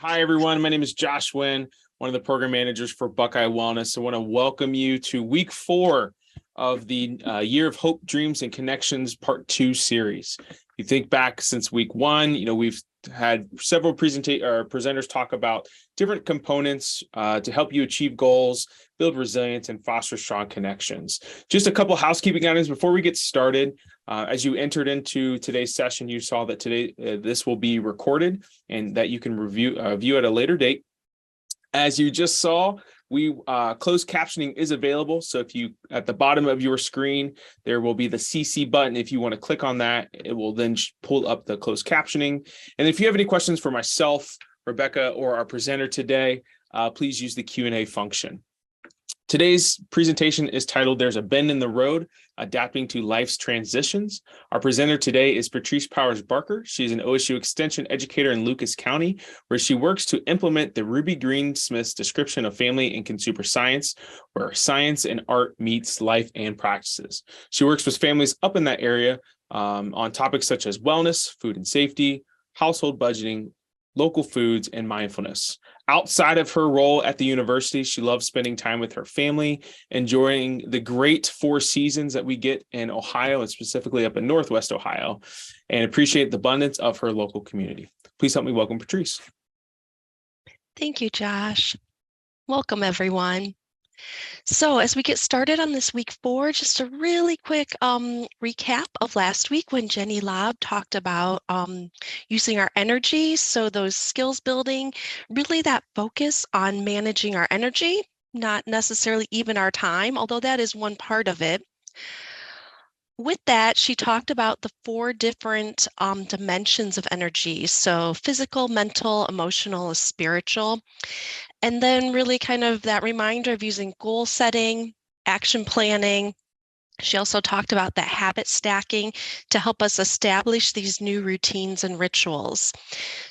Hi, everyone. My name is Josh Wynn, one of the program managers for Buckeye Wellness. I want to welcome you to week 4 of the Year of Hope, Dreams, and Connections Part 2 series. If you think back since week 1, we've had several presenters talk about different components to help you achieve goals, build resilience, and foster strong connections. Just a couple housekeeping items before we get started. As you entered into today's session, you saw that today this will be recorded and that you can view at a later date. As you just saw, closed captioning is available. So if you, at the bottom of your screen, there will be the CC button. If you want to click on that, it will then pull up the closed captioning. And if you have any questions for myself, Rebecca, or our presenter today, please use the Q&A function. Today's presentation is titled There's a Bend in the Road, Adapting to Life's Transitions. Our presenter today is Patrice Powers Barker. She's an OSU Extension educator in Lucas County, where she works to implement the Ruby Greensmith's description of family and consumer science, where science and art meets life and practices. She works with families up in that area on topics such as wellness, food and safety, household budgeting, local foods, and mindfulness. Outside of her role at the university, she loves spending time with her family, enjoying the great 4 seasons that we get in Ohio, and specifically up in Northwest Ohio, and appreciate the abundance of her local community. Please help me welcome Patrice. Thank you, Josh. Welcome, everyone. So as we get started on this week 4, just a really quick recap of last week when Jenny Lobb talked about using our energy. So those skills building, really that focus on managing our energy, not necessarily even our time, although that is one part of it. With that, she talked about the 4 different dimensions of energy. So physical, mental, emotional, spiritual. And then really kind of that reminder of using goal setting, action planning. She also talked about that habit stacking to help us establish these new routines and rituals.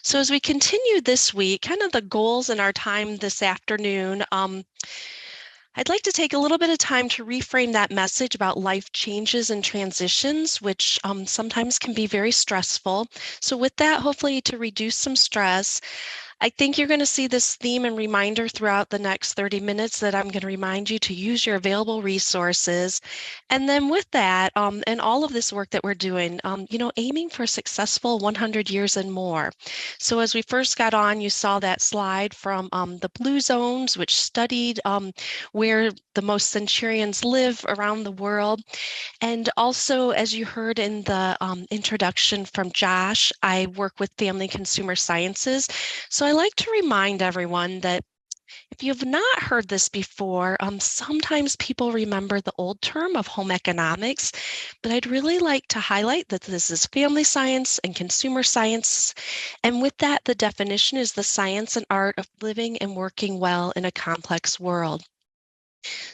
So as we continue this week, kind of the goals in our time this afternoon, I'd like to take a little bit of time to reframe that message about life changes and transitions, which sometimes can be very stressful. So with that, hopefully to reduce some stress, I think you're going to see this theme and reminder throughout the next 30 minutes that I'm going to remind you to use your available resources. And then with that, and all of this work that we're doing, aiming for successful 100 years and more. So as we first got on, you saw that slide from the Blue Zones, which studied where the most centurions live around the world. And also, as you heard in the introduction from Josh, I work with Family Consumer Sciences. So I like to remind everyone that if you have not heard this before, sometimes people remember the old term of home economics, but I'd really like to highlight that this is family science and consumer science. And with that, the definition is the science and art of living and working well in a complex world.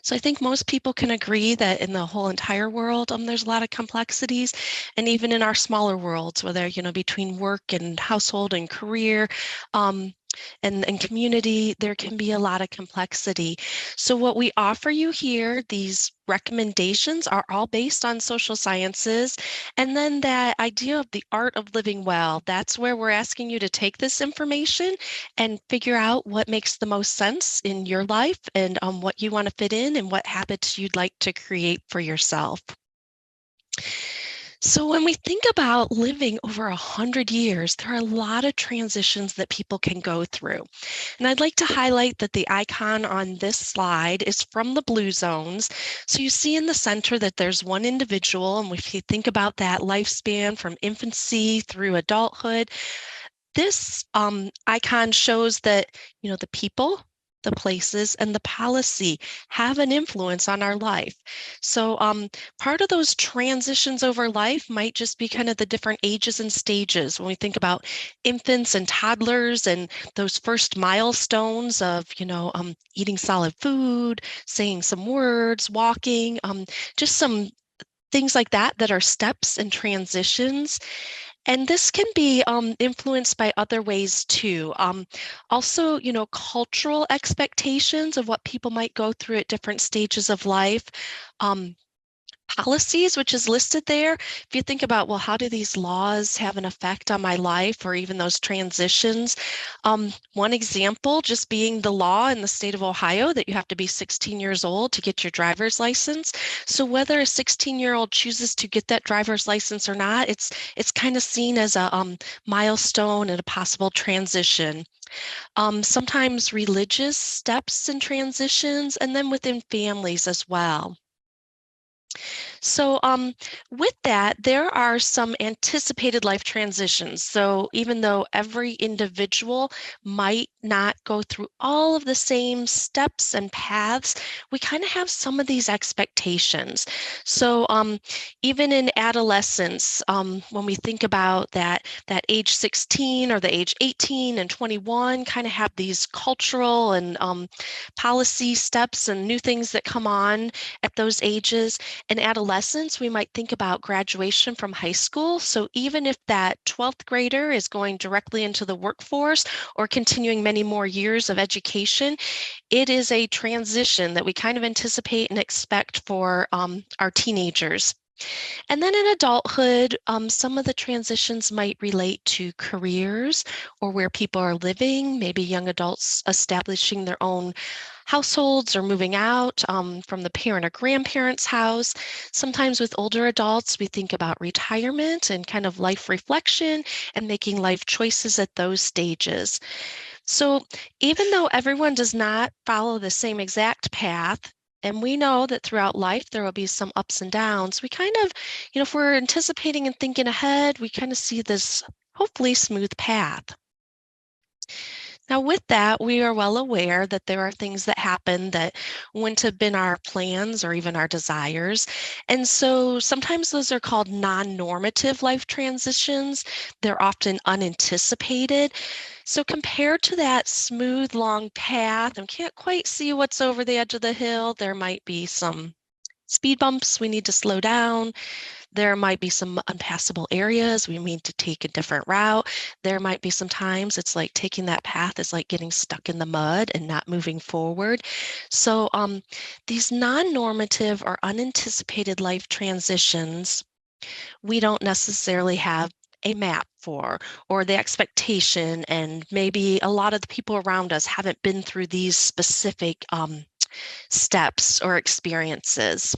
So I think most people can agree that in the whole entire world, there's a lot of complexities, and even in our smaller worlds, whether, between work and household and career, and community, there can be a lot of complexity. So what we offer you here, these recommendations are all based on social sciences. And then that idea of the art of living well, that's where we're asking you to take this information and figure out what makes the most sense in your life and what you want to fit in and what habits you'd like to create for yourself. So when we think about living over 100 years, there are a lot of transitions that people can go through. And I'd like to highlight that the icon on this slide is from the Blue Zones. So you see in the center that there's one individual, and if you think about that lifespan from infancy through adulthood, this icon shows that, the people, the places, and the policy have an influence on our life. So part of those transitions over life might just be kind of the different ages and stages. When we think about infants and toddlers and those first milestones of, eating solid food, saying some words, walking, just some things like that that are steps and transitions. And this can be influenced by other ways too. Also, cultural expectations of what people might go through at different stages of life. policies, which is listed there. If you think about, well, how do these laws have an effect on my life or even those transitions? One example just being the law in the state of Ohio that you have to be 16 years old to get your driver's license. So whether a 16-year-old chooses to get that driver's license or not, it's kind of seen as a milestone and a possible transition. Sometimes religious steps and transitions, and then within families as well. So with that, there are some anticipated life transitions. So even though every individual might not go through all of the same steps and paths, we kind of have some of these expectations. So even in adolescence, when we think about that age 16 or the age 18 and 21 kind of have these cultural and policy steps and new things that come on at those ages. In adolescence, we might think about graduation from high school. So even if that 12th grader is going directly into the workforce or continuing many more years of education, it is a transition that we kind of anticipate and expect for our teenagers. And then in adulthood, some of the transitions might relate to careers or where people are living, maybe young adults establishing their own households or moving out from the parent or grandparent's house. Sometimes with older adults, we think about retirement and kind of life reflection and making life choices at those stages. So even though everyone does not follow the same exact path, and we know that throughout life there will be some ups and downs, we kind of, if we're anticipating and thinking ahead, we kind of see this hopefully smooth path. Now, with that, we are well aware that there are things that happen that wouldn't have been our plans or even our desires. And so sometimes those are called non-normative life transitions. They're often unanticipated. So compared to that smooth, long path and can't quite see what's over the edge of the hill, there might be some speed bumps we need to slow down. There might be some unpassable areas we need to take a different route. There might be some times it's like taking that path is like getting stuck in the mud and not moving forward. So these non-normative or unanticipated life transitions, we don't necessarily have a map for or the expectation, and maybe a lot of the people around us haven't been through these specific steps or experiences.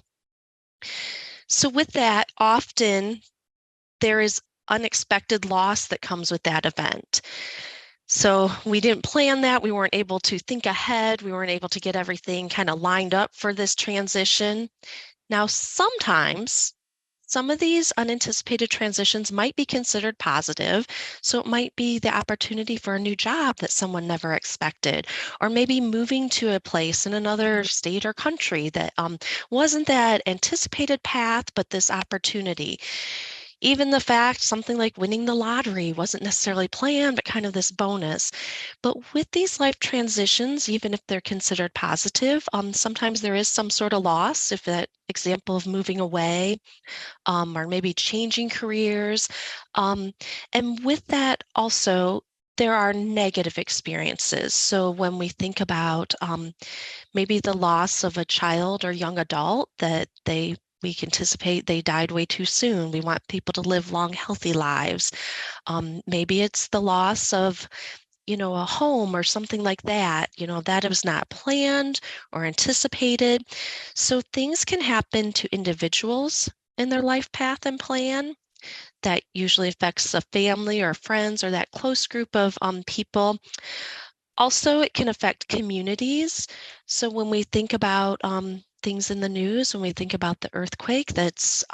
So with that, often there is unexpected loss that comes with that event. So we didn't plan that. We weren't able to think ahead. We weren't able to get everything kind of lined up for this transition. Now, sometimes some of these unanticipated transitions might be considered positive. So it might be the opportunity for a new job that someone never expected, or maybe moving to a place in another state or country that wasn't that anticipated path, but this opportunity. Even the fact something like winning the lottery wasn't necessarily planned, but kind of this bonus. But with these life transitions, even if they're considered positive, sometimes there is some sort of loss. If that example of moving away, or maybe changing careers. And with that also, there are negative experiences. So when we think about maybe the loss of a child or young adult that we anticipate they died way too soon. We want people to live long, healthy lives. Maybe it's the loss of, a home or something like that, that was not planned or anticipated. So things can happen to individuals in their life path and plan that usually affects a family or friends or that close group of people. Also, it can affect communities. So when we think about things in the news, when we think about the earthquake that's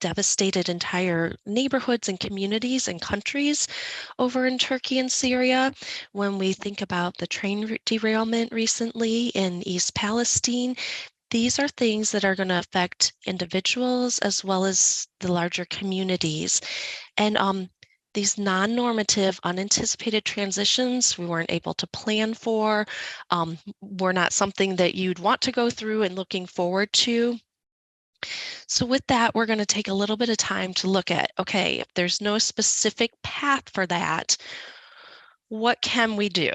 devastated entire neighborhoods and communities and countries over in Turkey and Syria, when we think about the train derailment recently in East Palestine, these are things that are going to affect individuals as well as the larger communities. And these non-normative, unanticipated transitions we weren't able to plan for, were not something that you'd want to go through and looking forward to. So with that, we're going to take a little bit of time to look at, okay, if there's no specific path for that, what can we do?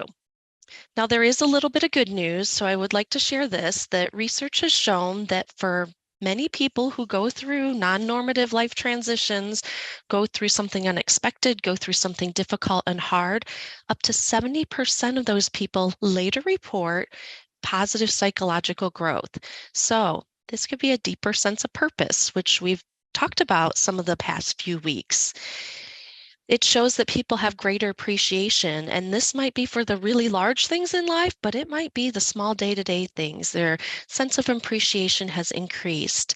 Now, there is a little bit of good news, so I would like to share this, that research has shown that for many people who go through non-normative life transitions, go through something unexpected, go through something difficult and hard, up to 70% of those people later report positive psychological growth. So this could be a deeper sense of purpose, which we've talked about some of the past few weeks. It shows that people have greater appreciation, and this might be for the really large things in life, but it might be the small day-to-day things. Their sense of appreciation has increased.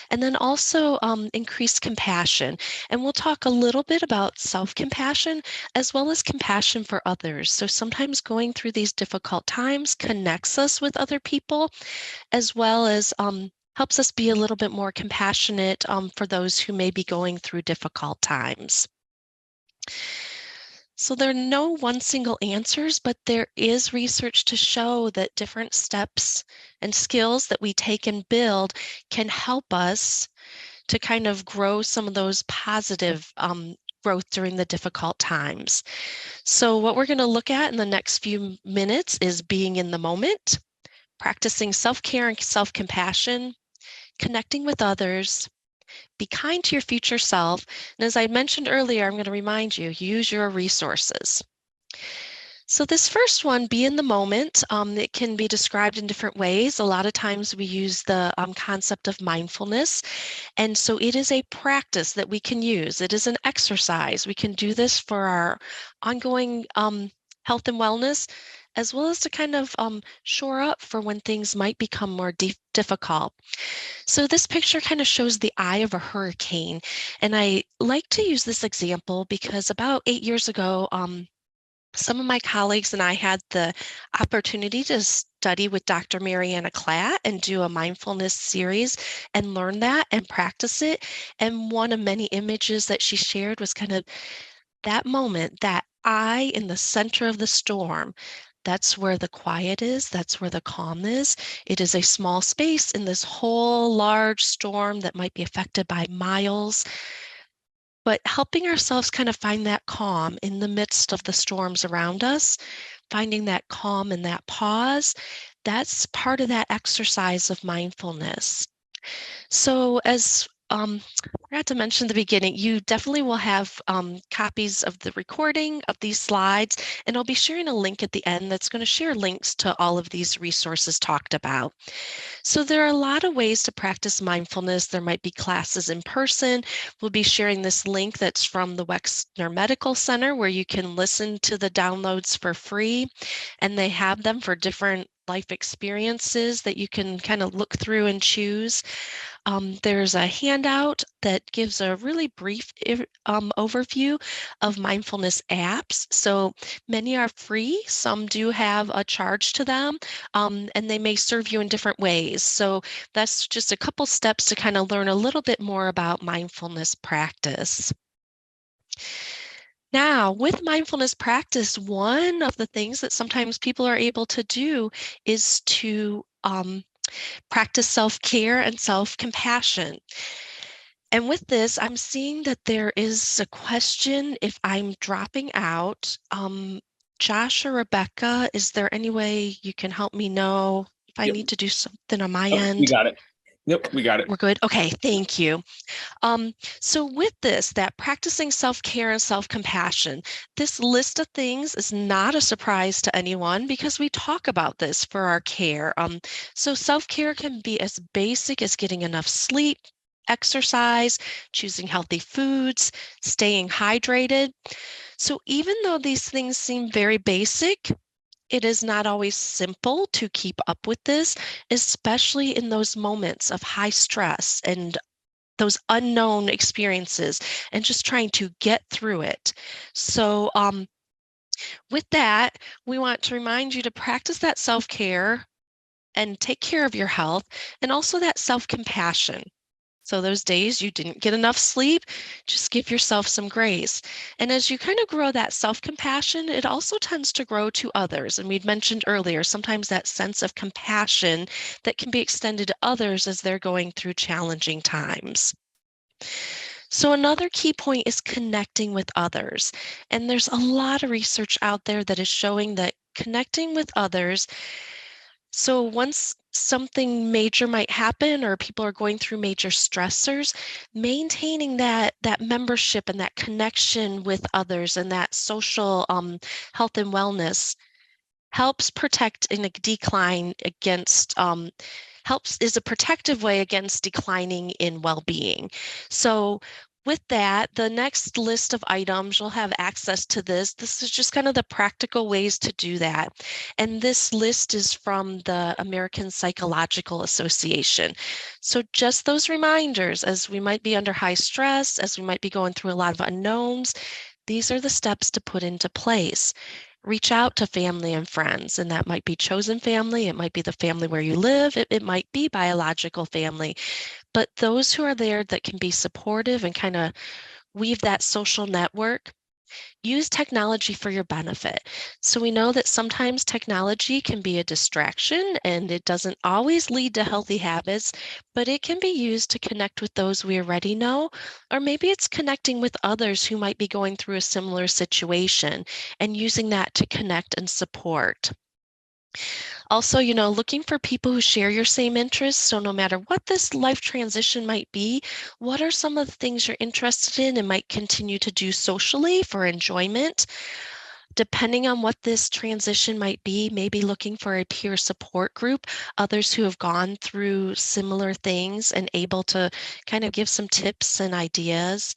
And then also increased compassion. And we'll talk a little bit about self-compassion as well as compassion for others. So sometimes going through these difficult times connects us with other people, as well as helps us be a little bit more compassionate for those who may be going through difficult times. So there are no one single answers, but there is research to show that different steps and skills that we take and build can help us to kind of grow some of those positive growth during the difficult times. So what we're going to look at in the next few minutes is being in the moment, practicing self-care and self-compassion, connecting with others, be kind to your future self. And as I mentioned earlier, I'm going to remind you, use your resources. So this first one, be in the moment, it can be described in different ways. A lot of times we use the concept of mindfulness. And so it is a practice that we can use. It is an exercise. We can do this for our ongoing health and wellness, as well as to kind of shore up for when things might become more difficult. So this picture kind of shows the eye of a hurricane. And I like to use this example because about 8 years ago, some of my colleagues and I had the opportunity to study with Dr. Mariana Klatt and do a mindfulness series and learn that and practice it. And one of many images that she shared was kind of that moment, that eye in the center of the storm. That's where the quiet is. That's where the calm is. It is a small space in this whole large storm that might be affected by miles. But helping ourselves kind of find that calm in the midst of the storms around us, finding that calm and that pause, that's part of that exercise of mindfulness. So as I forgot to mention at the beginning, you definitely will have copies of the recording of these slides, and I'll be sharing a link at the end that's going to share links to all of these resources talked about. So there are a lot of ways to practice mindfulness. There might be classes in person. We'll be sharing this link that's from the Wexner Medical Center where you can listen to the downloads for free, and they have them for different life experiences that you can kind of look through and choose. There's a handout that gives a really brief overview of mindfulness apps. So many are free, some do have a charge to them, and they may serve you in different ways. So that's just a couple steps to kind of learn a little bit more about mindfulness practice. Now, with mindfulness practice, one of the things that sometimes people are able to do is to practice self-care and self-compassion. And with this, I'm seeing that there is a question if I'm dropping out. Josh or Rebecca, is there any way you can help me know if I Yep. need to do something on my Oh, end? we got it. Yep, we got it. We're good. Okay, thank you. So with this, that practicing self-care and self-compassion, this list of things is not a surprise to anyone because we talk about this for our care. So self-care can be as basic as getting enough sleep, exercise, choosing healthy foods, staying hydrated. So even though these things seem very basic, it is not always simple to keep up with this, especially in those moments of high stress and those unknown experiences and just trying to get through it. So with that, we want to remind you to practice that self-care and take care of your health, and also that self-compassion. So those days you didn't get enough sleep, just give yourself some grace. And as you kind of grow that self-compassion, it also tends to grow to others. And we'd mentioned earlier, sometimes that sense of compassion that can be extended to others as they're going through challenging times. So another key point is connecting with others. And there's a lot of research out there that is showing that connecting with others So once something major might happen or people are going through major stressors, maintaining that membership and that connection with others and that social health and wellness helps protect in a decline against helps is a protective way against declining in well-being. So with that, the next list of items, you'll have access to this. This is just kind of the practical ways to do that. And this list is from the American Psychological Association. So just those reminders, as we might be under high stress, as we might be going through a lot of unknowns, these are the steps to put into place. Reach out to family and friends, and that might be chosen family, it might be the family where you live, it might be biological family, but those who are there that can be supportive and kind of weave that social network. Use technology for your benefit. So we know that sometimes technology can be a distraction and it doesn't always lead to healthy habits, but it can be used to connect with those we already know, or maybe it's connecting with others who might be going through a similar situation and using that to connect and support. Also, looking for people who share your same interests. So no matter what this life transition might be, what are some of the things you're interested in and might continue to do socially for enjoyment? Depending on what this transition might be, maybe looking for a peer support group, others who have gone through similar things and able to kind of give some tips and ideas.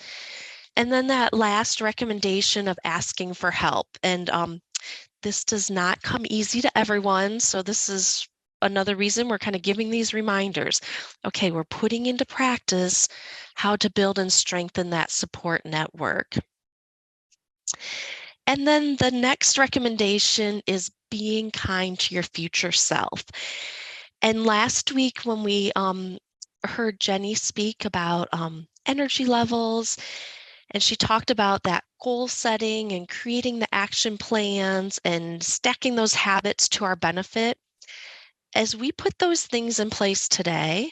And then that last recommendation of asking for help. And this does not come easy to everyone. So this is another reason we're kind of giving these reminders. Okay, we're putting into practice how to build and strengthen that support network. And then the next recommendation is being kind to your future self. And last week when we heard Jenny speak about energy levels, and she talked about that goal setting and creating the action plans and stacking those habits to our benefit. As we put those things in place today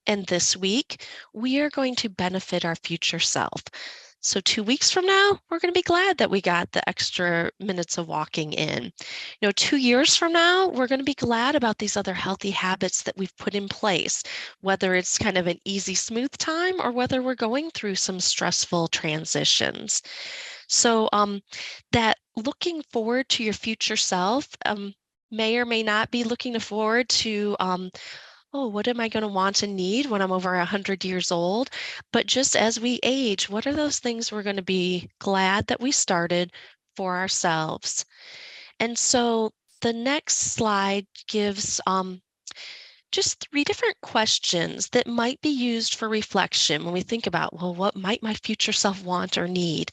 and this week, we are going to benefit our future self. So 2 weeks from now, we're going to be glad that we got the extra minutes of walking in. 2 years from now, we're going to be glad about these other healthy habits that we've put in place, whether it's kind of an easy, smooth time or whether we're going through some stressful transitions. So that looking forward to your future self may or may not be looking forward to oh, what am I going to want and need when I'm over 100 years old? But just as we age, what are those things we're going to be glad that we started for ourselves? And so the next slide gives just 3 different questions that might be used for reflection when we think about, well, what might my future self want or need?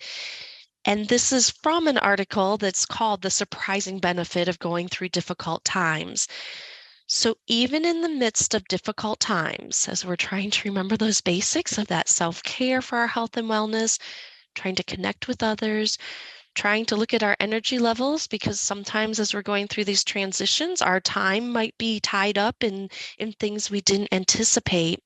And this is from an article that's called The Surprising Benefit of Going Through Difficult Times. So even in the midst of difficult times, as we're trying to remember those basics of that self-care for our health and wellness, trying to connect with others, trying to look at our energy levels, because sometimes as we're going through these transitions, our time might be tied up in things we didn't anticipate.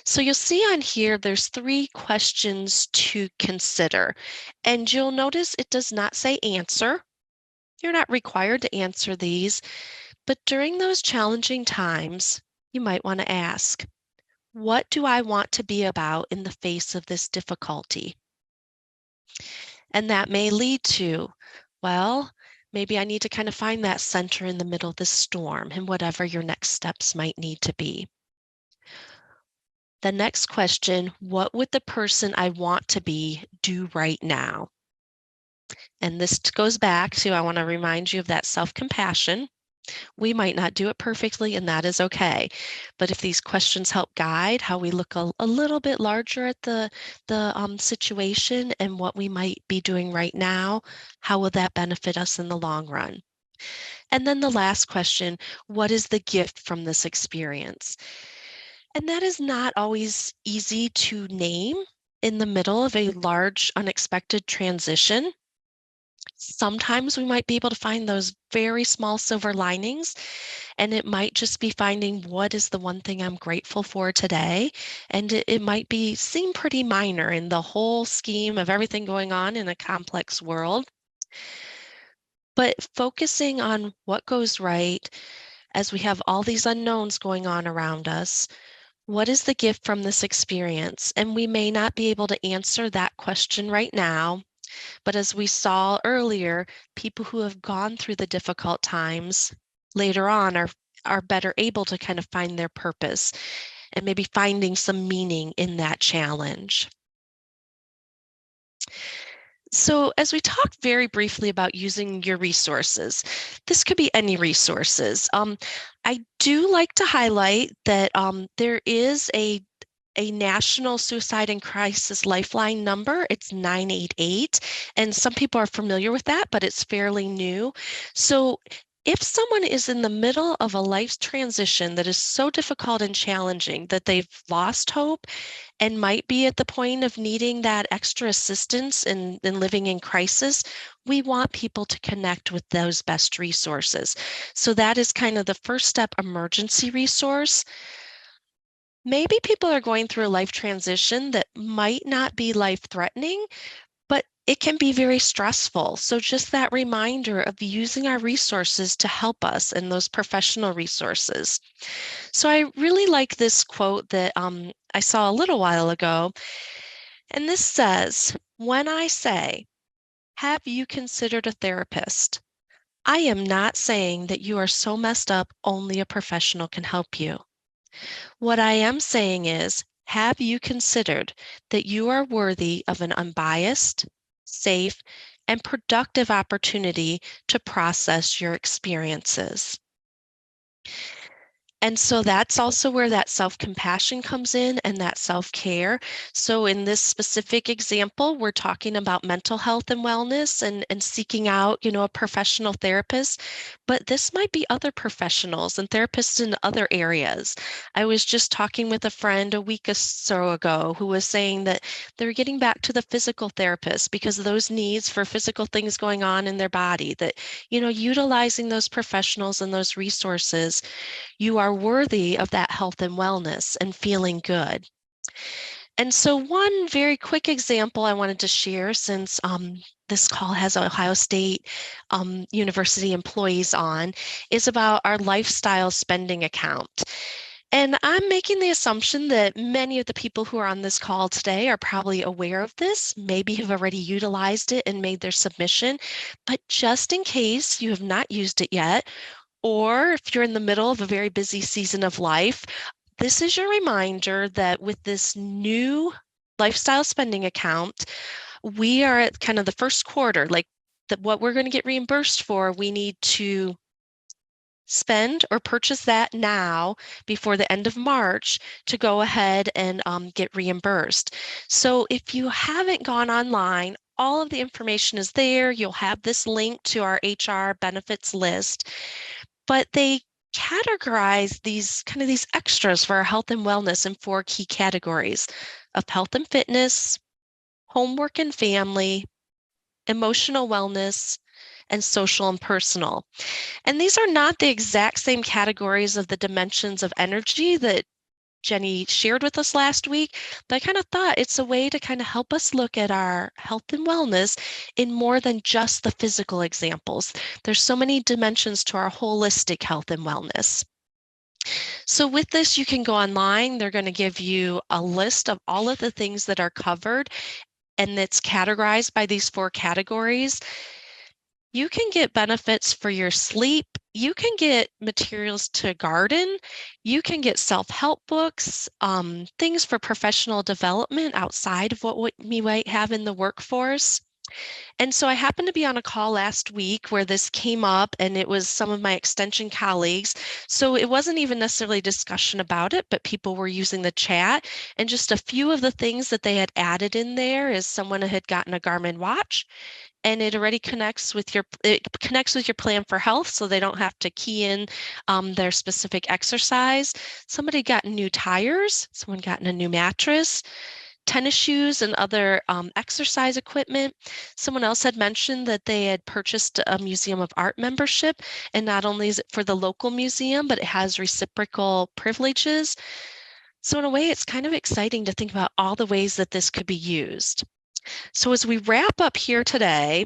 So you'll see on here, there's 3 questions to consider. And you'll notice it does not say answer. You're not required to answer these. But during those challenging times, you might want to ask, what do I want to be about in the face of this difficulty? And that may lead to, well, maybe I need to kind of find that center in the middle of the storm and whatever your next steps might need to be. The next question, what would the person I want to be do right now? And this goes back to, I want to remind you of that self-compassion. We might not do it perfectly, and that is okay. But if these questions help guide how we look a little bit larger at the situation and what we might be doing right now, how will that benefit us in the long run? And then the last question, what is the gift from this experience? And that is not always easy to name in the middle of a large, unexpected transition. Sometimes we might be able to find those very small silver linings, and it might just be finding what is the one thing I'm grateful for today. And it might be seem pretty minor in the whole scheme of everything going on in a complex world. But focusing on what goes right, as we have all these unknowns going on around us, what is the gift from this experience? And we may not be able to answer that question right now, but as we saw earlier, people who have gone through the difficult times later on are better able to kind of find their purpose and maybe finding some meaning in that challenge. So as we talked very briefly about using your resources, this could be any resources. I do like to highlight that there is a national suicide and crisis lifeline number. It's 988, and some people are familiar with that, but it's fairly new. So if someone is in the middle of a life transition that is so difficult and challenging that they've lost hope and might be at the point of needing that extra assistance in living in crisis, we want people to connect with those best resources. So that is kind of the first step emergency resource. Maybe people are going through a life transition that might not be life-threatening, but it can be very stressful. So just that reminder of using our resources to help us and those professional resources. So I really like this quote that I saw a little while ago. And this says, "When I say, 'Have you considered a therapist?' I am not saying that you are so messed up only a professional can help you. What I am saying is, have you considered that you are worthy of an unbiased, safe, and productive opportunity to process your experiences?" And so that's also where that self-compassion comes in and that self-care. So in this specific example, we're talking about mental health and wellness and seeking out, a professional therapist, but this might be other professionals and therapists in other areas. I was just talking with a friend a week or so ago who was saying that they're getting back to the physical therapist because of those needs for physical things going on in their body, that, utilizing those professionals and those resources, you are worthy of that health and wellness and feeling good. And so one very quick example I wanted to share, since this call has Ohio State University employees on, is about our lifestyle spending account. And I'm making the assumption that many of the people who are on this call today are probably aware of this, maybe have already utilized it and made their submission. But just in case you have not used it yet, or if you're in the middle of a very busy season of life, this is your reminder that with this new lifestyle spending account, we are at kind of the first quarter, like what we're going to get reimbursed for, we need to spend or purchase that now before the end of March to go ahead and get reimbursed. So if you haven't gone online, all of the information is there. You'll have this link to our HR benefits list, but they categorize these extras for our health and wellness in 4 key categories of health and fitness, homework and family, emotional wellness, and social and personal. And these are not the exact same categories of the dimensions of energy that Jenny shared with us last week, but I kind of thought it's a way to kind of help us look at our health and wellness in more than just the physical examples. There's so many dimensions to our holistic health and wellness. So with this, you can go online. They're going to give you a list of all of the things that are covered, and it's categorized by these 4 categories. You can get benefits for your sleep. You can get materials to garden. You can get self-help books, things for professional development outside of what we might have in the workforce. And so I happened to be on a call last week where this came up, and it was some of my extension colleagues. So it wasn't even necessarily a discussion about it, but people were using the chat. And just a few of the things that they had added in there is someone had gotten a Garmin watch, and it already connects with your plan for health, so they don't have to key in their specific exercise. Somebody got new tires, someone got a new mattress, tennis shoes, and other exercise equipment. Someone else had mentioned that they had purchased a Museum of Art membership, and not only is it for the local museum, but it has reciprocal privileges. So in a way, it's kind of exciting to think about all the ways that this could be used. So as we wrap up here today,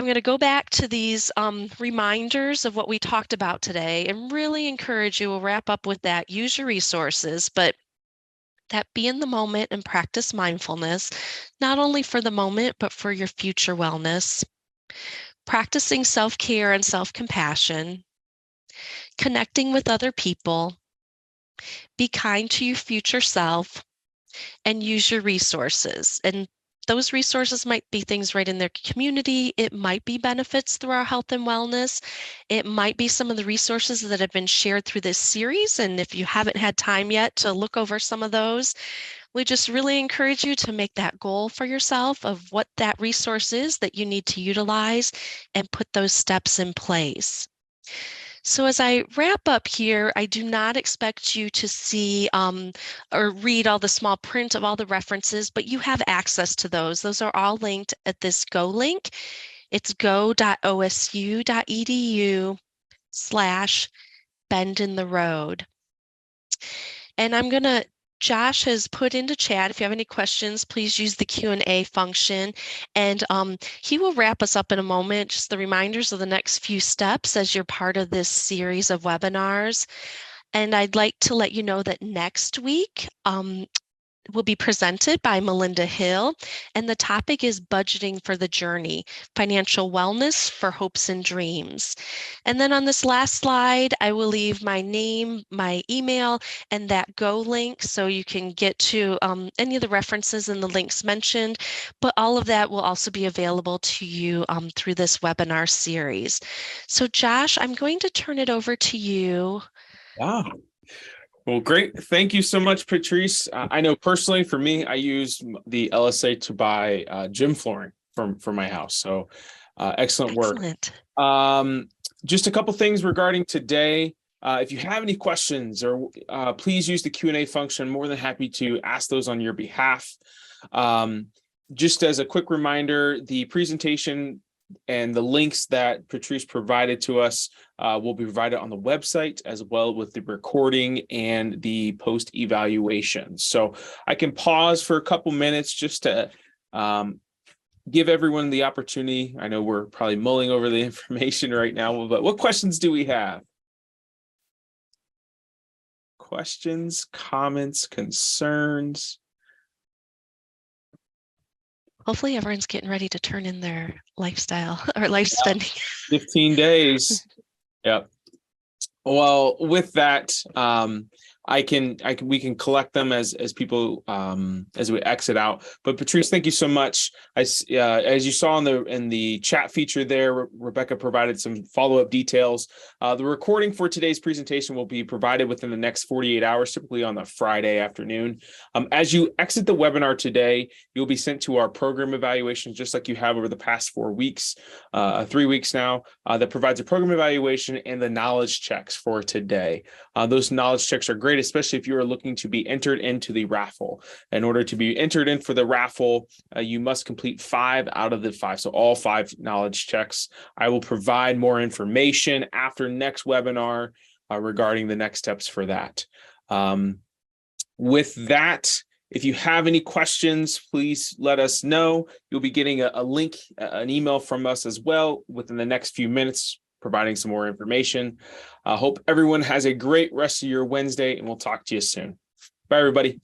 I'm going to go back to these reminders of what we talked about today and really encourage you. We'll wrap up with that. Use your resources, but that be in the moment and practice mindfulness, not only for the moment, but for your future wellness. Practicing self-care and self-compassion, connecting with other people, be kind to your future self, and use your resources. And those resources might be things right in their community. It might be benefits through our health and wellness. It might be some of the resources that have been shared through this series. And if you haven't had time yet to look over some of those, we just really encourage you to make that goal for yourself of what that resource is that you need to utilize and put those steps in place. So as I wrap up here, I do not expect you to see or read all the small print of all the references, but you have access to those. Those are all linked at this Go link. It's go.osu.edu/bend in the road. And I'm going to Josh has put into chat. If you have any questions, please use the Q&A function. And he will wrap us up in a moment, just the reminders of the next few steps as you're part of this series of webinars. And I'd like to let you know that next week, will be presented by Melinda Hill, and the topic is budgeting for the journey, financial wellness for hopes and dreams. And then on this last slide, I will leave my name, my email, and that Go link so you can get to any of the references and the links mentioned, but all of that will also be available to you through this webinar series. So Josh, I'm going to turn it over to you. Wow. Well, great. Thank you so much, Patrice. I know personally for me, I use the LSA to buy gym flooring for my house. So excellent work. Excellent. Just a couple things regarding today. If you have any questions or please use the Q&A function. I'm more than happy to ask those on your behalf. Just as a quick reminder, the presentation and the links that Patrice provided to us will be provided on the website, as well with the recording and the post evaluation. So I can pause for a couple minutes just to give everyone the opportunity. I know we're probably mulling over the information right now, but what questions do we have? Questions, comments, concerns? Hopefully everyone's getting ready to turn in their lifestyle or life spending. 15 days. Yep. Well, with that, we can collect them as people as we exit out. But Patrice, thank you so much. As you saw in the chat feature there, Rebecca provided some follow-up details. The recording for today's presentation will be provided within the next 48 hours, typically on the Friday afternoon. As you exit the webinar today, you'll be sent to our program evaluation, just like you have over the past 4 weeks, 3 weeks now, that provides a program evaluation and the knowledge checks for today. Those knowledge checks are great, especially if you are looking to be entered into the raffle. In order to be entered in for the raffle, you must complete 5 out of the 5. So all 5 knowledge checks. I will provide more information after next webinar regarding the next steps for that. With that, if you have any questions, please let us know. You'll be getting a link, an email from us as well within the next few minutes, providing some more information. I hope everyone has a great rest of your Wednesday, and we'll talk to you soon. Bye, everybody.